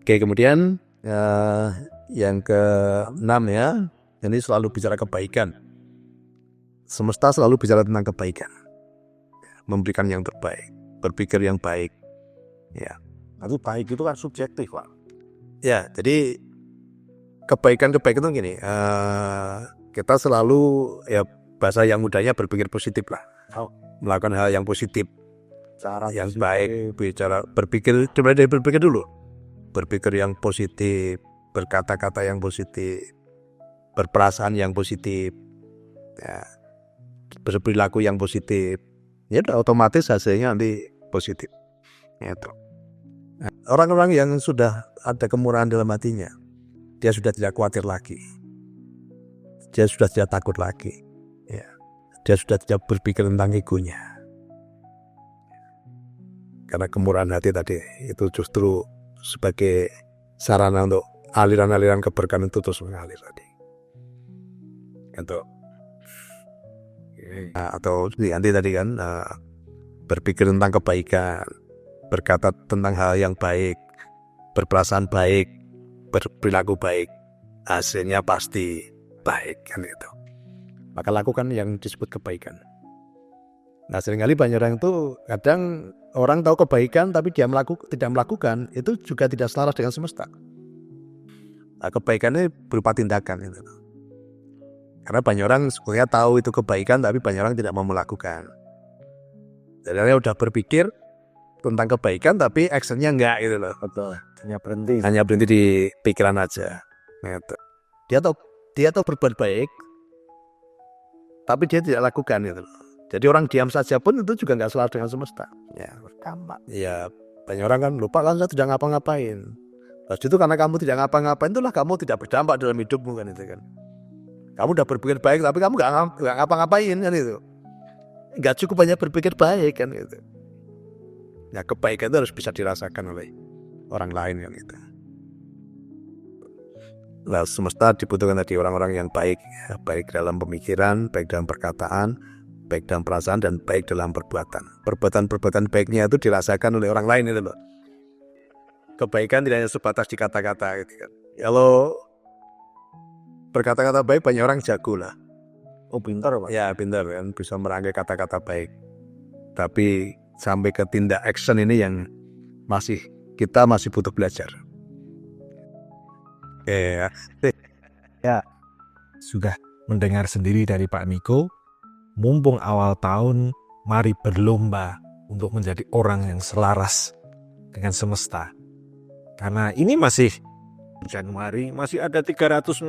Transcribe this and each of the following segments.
Oke, kemudian yang keenam ya, ini selalu bicara kebaikan. Semesta selalu bicara tentang kebaikan, memberikan yang terbaik, berpikir yang baik. Ya, Tapi baik itu kan subjektif, Pak. ya. Jadi kebaikan itu gini. Kita selalu ya bahasa yang mudahnya berpikir positif lah, melakukan hal yang positif, Cara yang baik, berpikir. Coba dari berpikir dulu, berpikir yang positif, berkata-kata yang positif, berperasaan yang positif, ya, berperilaku yang positif, ya udah otomatis hasilnya nanti positif. Gitu. Nah, orang-orang yang sudah ada kemurahan dalam hatinya, dia sudah tidak khawatir lagi, dia sudah tidak takut lagi, ya. Dia sudah tidak berpikir tentang egonya, karena kemurahan hati tadi itu justru sebagai sarana untuk aliran-aliran keberkahan itu terus mengalir tadi. Atau nanti tadi kan berpikir tentang kebaikan, berkata tentang hal yang baik, berperasaan baik, berperilaku baik, hasilnya pasti baik kan itu. Maka lakukan yang disebut kebaikan. Nah, seringkali banyak orang itu kadang orang tahu kebaikan tapi dia tidak melakukan, itu juga tidak selaras dengan semesta. Nah, kebaikan ini berupa tindakan gitu. Karena banyak orang sebenarnya tahu itu kebaikan tapi banyak orang tidak mau melakukan. Jadi dia udah berpikir tentang kebaikan tapi actionnya enggak gitu loh. Betul. Hanya berhenti di pikiran aja. Gitu. Dia tahu berbuat baik tapi dia tidak lakukan gitu loh. Jadi orang diam saja pun itu juga nggak selaras dengan semesta. Ya, berdampak. Ya, banyak orang kan lupa kan saya tidak ngapa-ngapain. Terus itu karena kamu tidak ngapa-ngapain itulah kamu tidak berdampak dalam hidupmu kan itu kan. Kamu udah berpikir baik tapi kamu nggak ngapa-ngapain kan itu. Nggak cukup banyak berpikir baik kan gitu. Ya, kebaikan itu harus bisa dirasakan oleh orang lain kan itu. Nah, semesta dibutuhkan tadi orang-orang yang baik, ya, baik dalam pemikiran, baik dalam perkataan, baik dalam perasaan, dan baik dalam perbuatan. Perbuatan-perbuatan baiknya itu dirasakan oleh orang lain itu loh. Kebaikan tidak hanya sebatas di kata-kata gitu kan. Kalau berkata-kata baik banyak orang jago lah. Oh, pintar, Pak. Ya, pintar kan, bisa merangkai kata-kata baik. Tapi sampai ke tindak action ini yang kita masih butuh belajar. Ya, sudah mendengar sendiri dari Pak Niko. Mumpung awal tahun, mari berlomba untuk menjadi orang yang selaras dengan semesta. Karena ini masih Januari, masih ada 360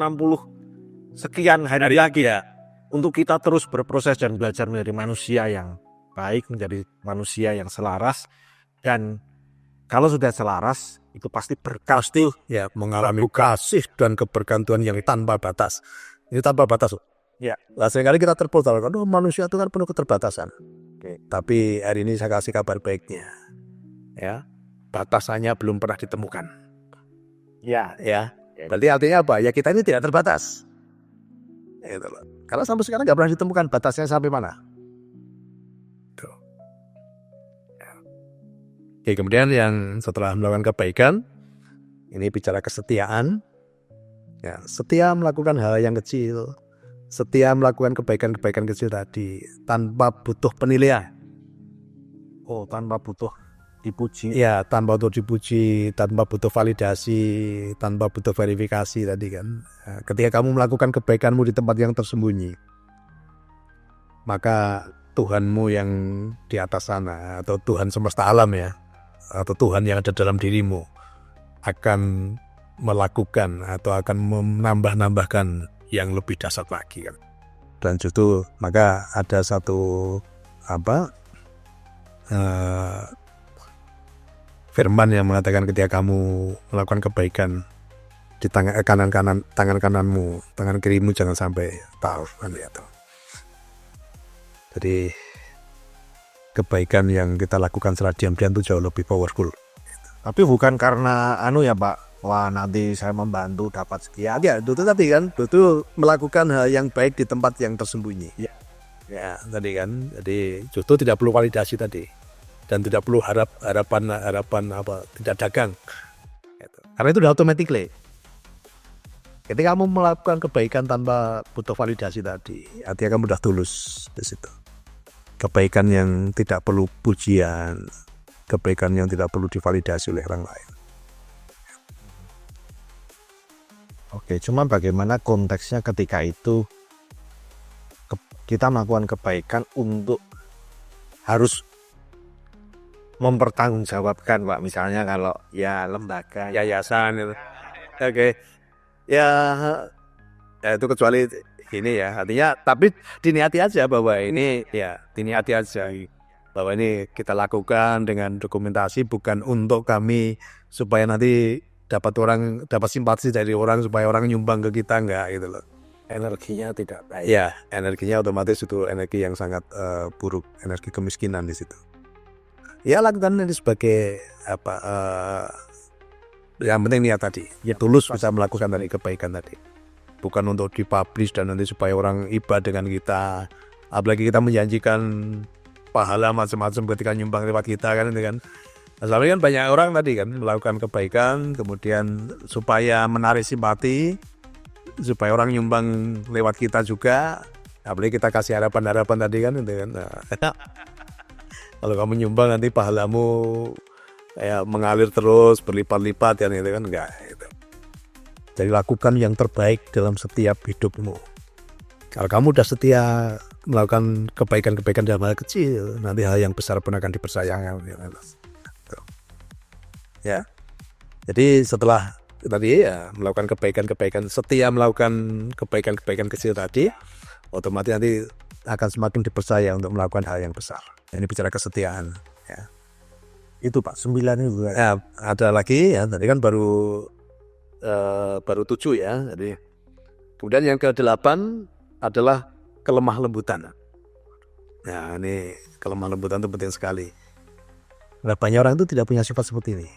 sekian hari lagi ya, untuk kita terus berproses dan belajar menjadi manusia yang baik, menjadi manusia yang selaras. Dan kalau sudah selaras, itu pasti berkah. Pasti ya mengalami kasih dan keberkahan Tuhan yang tanpa batas. Ini tanpa batas loh. Ya. Lah seringkali kita terpotong, manusia itu kan penuh keterbatasan. Oke. Tapi hari ini saya kasih kabar baiknya. Ya, batasannya belum pernah ditemukan. Ya. Berarti artinya apa? Ya kita ini tidak terbatas. Gitu loh. Karena sampai sekarang nggak pernah ditemukan batasnya sampai mana. Tuh. Ya. Oke, kemudian yang setelah melakukan kebaikan, ini bicara kesetiaan. Ya, setia melakukan hal yang kecil. Setia melakukan kebaikan-kebaikan kecil tadi tanpa butuh penilaian. Oh, tanpa butuh dipuji. Ya, tanpa butuh dipuji, tanpa butuh validasi, tanpa butuh verifikasi tadi kan. Nah, ketika kamu melakukan kebaikanmu di tempat yang tersembunyi, maka Tuhanmu yang di atas sana, atau Tuhan semesta alam ya, atau Tuhan yang ada dalam dirimu akan melakukan atau akan menambahkan yang lebih dahsyat lagi kan. Dan justru maka ada satu firman yang mengatakan ketika kamu melakukan kebaikan di tangan kananmu, tangan kirimu jangan sampai tahu kan itu. Jadi kebaikan yang kita lakukan secara diam-diam itu jauh lebih powerful. Tapi bukan karena ya Pak, wah nanti saya membantu dapat sekian. Ya, itu tadi kan, itu melakukan hal yang baik di tempat yang tersembunyi. Ya, tadi kan, jadi justru tidak perlu validasi tadi, dan tidak perlu harapan apa, tidak dagang. Gitu. Karena itu udah automatically. Ketika kamu melakukan kebaikan tanpa butuh validasi tadi, artinya kamu udah tulus di situ. Kebaikan yang tidak perlu pujian, kebaikan yang tidak perlu divalidasi oleh orang lain. Oke, cuma bagaimana konteksnya ketika itu kita melakukan kebaikan untuk harus mempertanggungjawabkan, Pak. Misalnya kalau ya lembaga, Yayasan itu. Oke. Ya itu kecuali ini ya. Artinya tapi diniati aja bahwa ini ya diniati aja bahwa ini kita lakukan dengan dokumentasi bukan untuk kami supaya nanti dapat simpati dari orang supaya orang nyumbang ke kita, enggak gitu loh. energinya tidak baik. Ya, energinya otomatis itu energi yang sangat buruk, energi kemiskinan di situ. Ya lakukan ini sebagai apa? Yang penting niat tadi. Ya tulus bisa melakukan tadi kebaikan tadi. Bukan untuk dipublish dan nanti supaya orang iba dengan kita. Apalagi kita menjanjikan pahala macam-macam ketika nyumbang lewat kita kan itu kan. Asalnya kan banyak orang tadi kan melakukan kebaikan kemudian supaya menarik simpati, supaya orang nyumbang lewat kita juga. Apalagi kita kasih harapan-harapan tadi kan itu kan. Nah, kalau kamu nyumbang nanti pahalamu kayak mengalir terus berlipat-lipat kan itu kan enggak gitu. Jadi lakukan yang terbaik dalam setiap hidupmu. Kalau kamu udah setia melakukan kebaikan-kebaikan dalam hal kecil, nanti hal yang besar pun akan dipercayakan. Ya. Jadi setelah tadi ya melakukan kebaikan-kebaikan, setia melakukan kebaikan-kebaikan kecil tadi, otomatis nanti akan semakin dipercaya untuk melakukan hal yang besar. Ini bicara kesetiaan. Ya. Itu Pak, 9 itu. Ya, ada lagi ya, tadi kan baru 7 ya. Jadi kemudian yang ke-8 adalah kelemah lembutan. Nah, ini kelemah lembutan itu penting sekali. Nah, banyak orang itu tidak punya sifat seperti ini.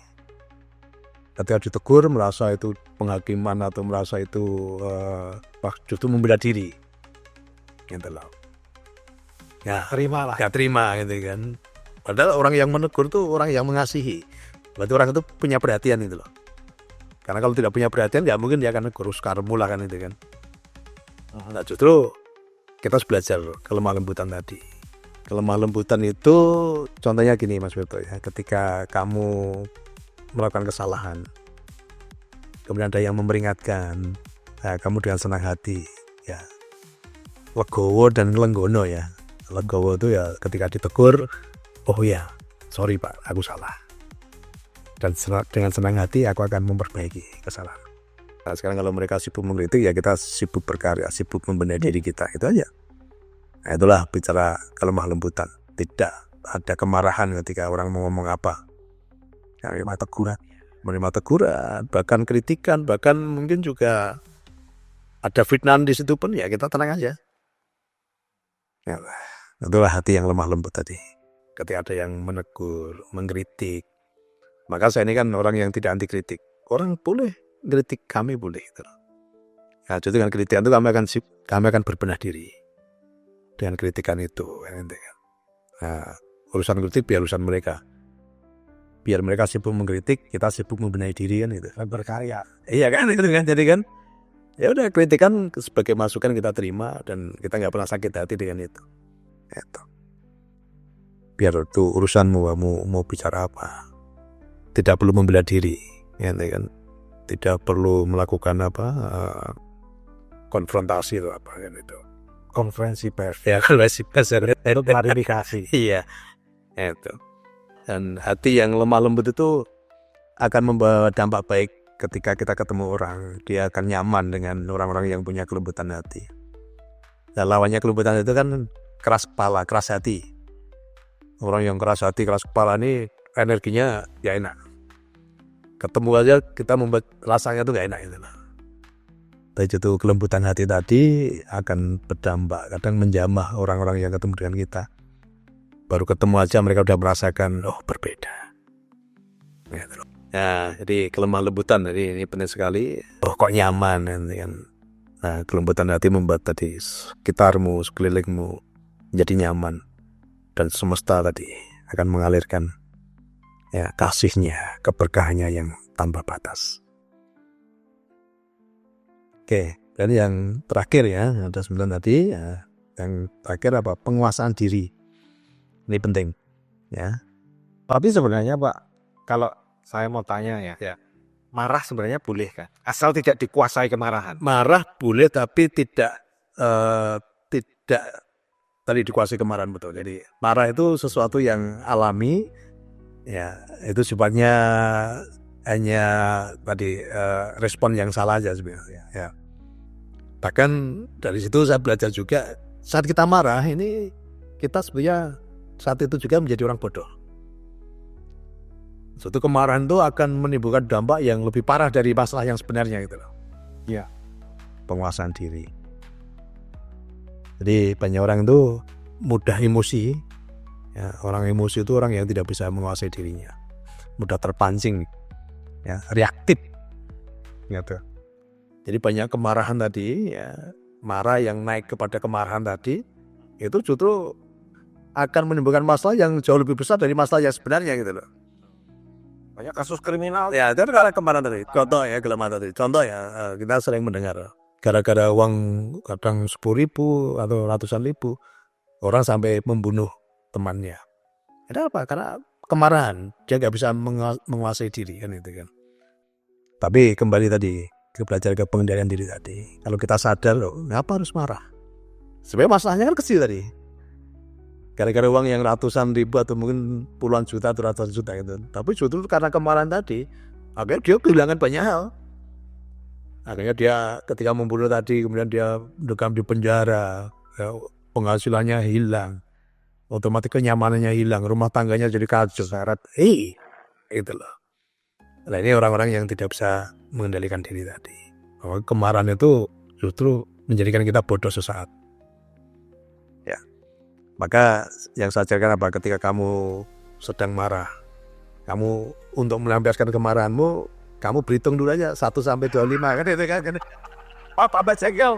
Ketika ditegur merasa itu penghakiman atau merasa itu justru membela diri. Gitu loh. Ya, Terimalah. ya terima gitu kan. Padahal orang yang menegur itu orang yang mengasihi. Berarti orang itu punya perhatian itu loh. Karena kalau tidak punya perhatian nggak mungkin dia akan negur karmu lah kan itu kan. Nah justru kita harus belajar kelemah lembutan tadi. Kelemah lembutan itu contohnya gini Mas Beto ya. Ketika kamu melakukan kesalahan, kemudian ada yang memperingatkan, nah, kamu dengan senang hati ya. Legowo dan lenggono ya. Legowo itu ya ketika ditegur, oh ya, sorry Pak, aku salah. Dan dengan senang hati aku akan memperbaiki kesalahan. Nah, sekarang kalau mereka sibuk mengkritik ya kita sibuk berkarya, sibuk membenahi diri kita, itu aja. Nah, itulah bicara kelemah lembutan. Tidak ada kemarahan ketika orang mau ngomong apa. Ya, menerima teguran, bahkan kritikan, bahkan mungkin juga ada fitnah di situ pun ya kita tenang aja. Ya, itulah hati yang lemah lembut tadi. Ketika ada yang menegur, mengkritik, maka saya ini kan orang yang tidak anti kritik. Orang boleh kritik, kami boleh. Nah, jadi dengan kritikan itu kami akan berbenah diri dengan kritikan itu. Nah, urusan kritik biar urusan mereka. Biar mereka sibuk mengkritik, kita sibuk membenahi diri kan itu. Berkarya. Iya kan itu kan. Jadi kan ya udah kritikan sebagai masukan kita terima dan kita nggak pernah sakit hati dengan itu. Itu. Biar itu urusanmu mau bicara apa, tidak perlu membela diri ya kan, tidak perlu melakukan konfrontasi atau apa kan itu, Konferensi pers. ya konfrontasi pers Untuk klarifikasi. iya itu. Dan hati yang lemah lembut itu akan membawa dampak baik ketika kita ketemu orang, dia akan nyaman dengan orang-orang yang punya kelembutan hati. Dan lawannya kelembutan itu kan keras kepala, keras hati. Orang yang keras hati, keras kepala ini energinya ya enak. Ketemu aja kita membuat rasanya tuh gak enak gitu. Tapi itu kelembutan hati tadi akan berdampak, kadang menjamah orang-orang yang ketemu dengan kita. Baru ketemu aja mereka udah merasakan, oh berbeda. Nah, jadi kelemah lembutan, jadi ini penting sekali. Oh kok nyaman kan. Nah, kelembutan hati membuat tadi sekitarmu, sekelilingmu menjadi nyaman. Dan semesta tadi akan mengalirkan ya kasihnya, keberkahannya yang tanpa batas. Oke, dan yang terakhir ya, ada 9 tadi. Ya. Yang terakhir apa? Penguasaan diri. Ini penting. Ya. Tapi sebenarnya Pak, kalau saya mau tanya ya, Ya. marah sebenarnya boleh kan? Asal tidak dikuasai kemarahan. Marah boleh tapi tidak tadi dikuasai kemarahan, betul. Jadi marah itu sesuatu yang alami, ya itu sifatnya hanya tadi respon yang salah aja sebenarnya. Ya. Bahkan dari situ saya belajar juga saat kita marah ini kita sebenarnya saat itu juga menjadi orang bodoh. Suatu kemarahan itu akan menimbulkan dampak yang lebih parah dari masalah yang sebenarnya gitu loh. Iya. Penguasaan diri. Jadi banyak orang itu mudah emosi. Ya, orang emosi itu orang yang tidak bisa menguasai dirinya. Mudah terpancing. Ya, reaktif. Gitu. Jadi banyak kemarahan tadi, ya, marah yang naik kepada kemarahan tadi itu justru akan menimbulkan masalah yang jauh lebih besar dari masalah yang sebenarnya gitu loh. Banyak kasus kriminal. Ya, itu karena kemarahan tadi. Contoh ya, kelemahan tadi. Contoh ya, kita sering mendengar gara-gara uang kadang 10.000 atau ratusan ribu orang sampai membunuh temannya. Kenapa? Karena kemarahan, dia nggak bisa menguasai diri kan itu kan. Tapi kembali tadi ke belajar ke pengendalian diri tadi. Kalau kita sadar loh, ngapa harus marah? Sebenarnya masalahnya kan kecil tadi. Gara-gara uang yang ratusan ribu atau mungkin puluhan juta atau ratusan juta gitu. Tapi justru karena kemarahan tadi, akhirnya dia kehilangan banyak hal. Akhirnya dia ketika membunuh tadi, kemudian dia mendekam di penjara, ya, penghasilannya hilang, otomatis kenyamanannya hilang, rumah tangganya jadi kacau, syarat, itu loh. Nah ini orang-orang yang tidak bisa mengendalikan diri tadi. Bahwa kemarahan itu justru menjadikan kita bodoh sesaat. Ya, maka yang saya ajarkan apa? Ketika kamu sedang marah, kamu untuk melampiaskan kemarahanmu, kamu berhitung dulu aja 1 sampai 25 kan itu kan. Apa jengkel?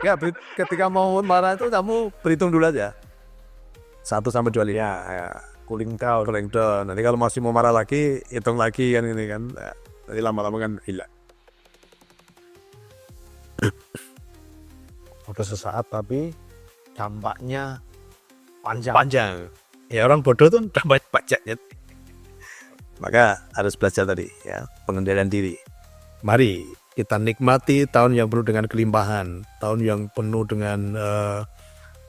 Ya, ketika mau marah itu kamu berhitung dulu aja. 1 sampai 25. Ya, cooling down. Nanti kalau masih mau marah lagi, hitung lagi kan ini kan. Nanti lama-lama kan hilang. Udah sesaat tapi dampaknya panjang. Panjang. Ya orang bodoh tuh dapat pajaknya. Maka harus belajar tadi ya, pengendalian diri. Mari kita nikmati tahun yang penuh dengan kelimpahan, tahun yang penuh dengan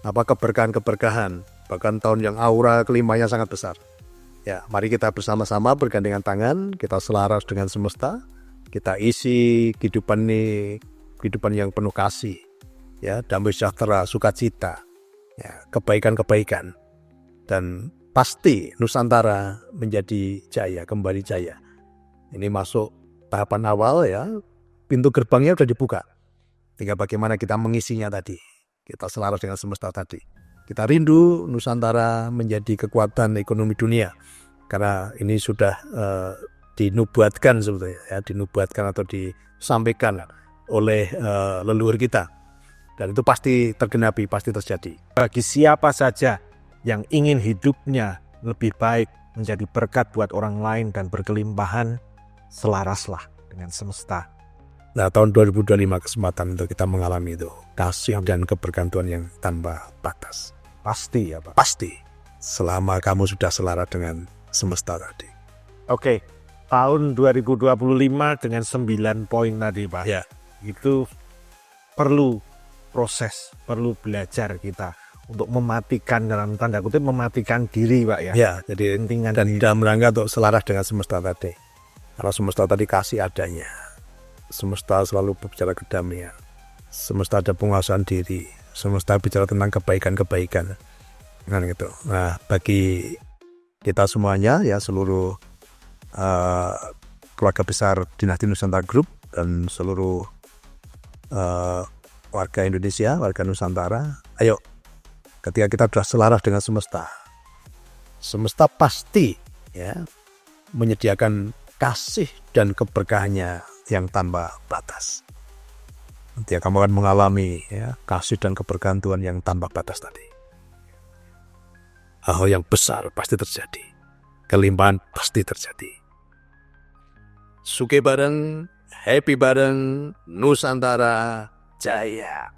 keberkahan, bahkan tahun yang aura kelimpahannya sangat besar. Ya, mari kita bersama-sama bergandengan tangan, kita selaras dengan semesta, kita isi kehidupan ini, kehidupan yang penuh kasih, ya, damai sejahtera, sukacita, ya, kebaikan-kebaikan, dan pasti Nusantara menjadi jaya, kembali jaya. Ini masuk tahapan awal ya, pintu gerbangnya sudah dibuka. Tinggal bagaimana kita mengisinya tadi. Kita selaras dengan semesta tadi. Kita rindu Nusantara menjadi kekuatan ekonomi dunia. Karena ini sudah dinubuatkan sebetulnya, ya, dinubuatkan atau disampaikan oleh leluhur kita. Dan itu pasti tergenapi, pasti terjadi. Bagi siapa saja yang ingin hidupnya lebih baik, menjadi berkat buat orang lain dan berkelimpahan, selaraslah dengan semesta. Nah, tahun 2025 kesempatan untuk kita mengalami itu kasih dan kebergantungan yang tanpa batas. Pasti ya Pak. Pasti. Selama kamu sudah selaras dengan semesta tadi. Oke, tahun 2025 dengan 9 poin tadi Pak. Ya. Itu perlu proses, perlu belajar kita untuk mematikan, dalam tanda kutip mematikan diri Pak ya. Ya, jadi Pentingan dan diri. dalam rangka untuk selaras dengan semesta tadi. Karena semesta tadi kasih adanya. Semesta selalu berbicara kedamaian. Semesta ada penguasaan diri. Semesta bicara tentang kebaikan-kebaikan. Kan gitu. Nah, bagi kita semuanya ya, seluruh keluarga besar Dinasti Nusantara Group dan seluruh warga Indonesia, warga Nusantara, ayo, ketika kita sudah selaras dengan semesta, semesta pasti ya menyediakan kasih dan keberkahannya yang tanpa batas. Nanti kamu akan mengalami ya kasih dan keberkahan Tuhan yang tanpa batas tadi. Hal yang besar pasti terjadi. Kelimpahan pasti terjadi. Suke bareng, happy bareng Nusantara Jaya.